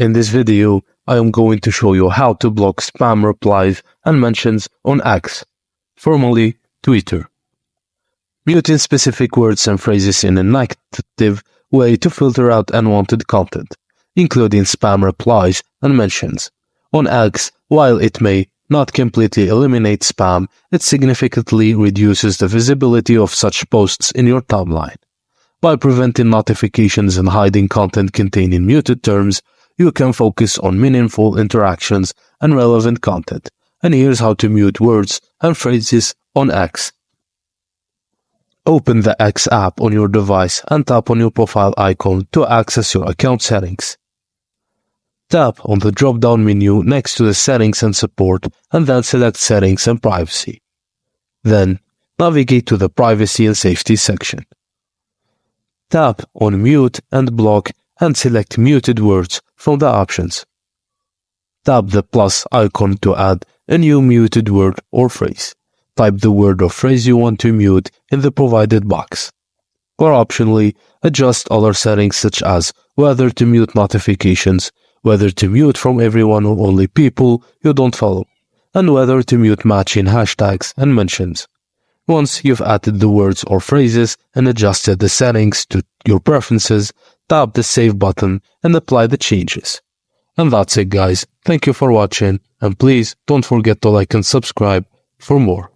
In this video, I am going to show you how to block spam replies and mentions on X, formerly Twitter. Muting specific words and phrases in an active way to filter out unwanted content, including spam replies and mentions. On X, while it may not completely eliminate spam, it significantly reduces the visibility of such posts in your timeline. By preventing notifications and hiding content containing muted terms, you can focus on meaningful interactions and relevant content. And here's how to mute words and phrases on X. Open the X app on your device and tap on your profile icon to access your account settings. Tap on the drop-down menu next to the Settings and Support and then select Settings and Privacy. Then, navigate to the Privacy and Safety section. Tap on Mute and Block and select Muted Words from the options. Tap the plus icon to add a new muted word or phrase. Type the word or phrase you want to mute in the provided box. Or optionally, adjust other settings such as whether to mute notifications, whether to mute from everyone or only people you don't follow, and whether to mute matching hashtags and mentions. Once you've added the words or phrases and adjusted the settings to your preferences, tap the Save button and apply the changes. And that's it, guys. Thank you for watching, and please don't forget to like and subscribe for more.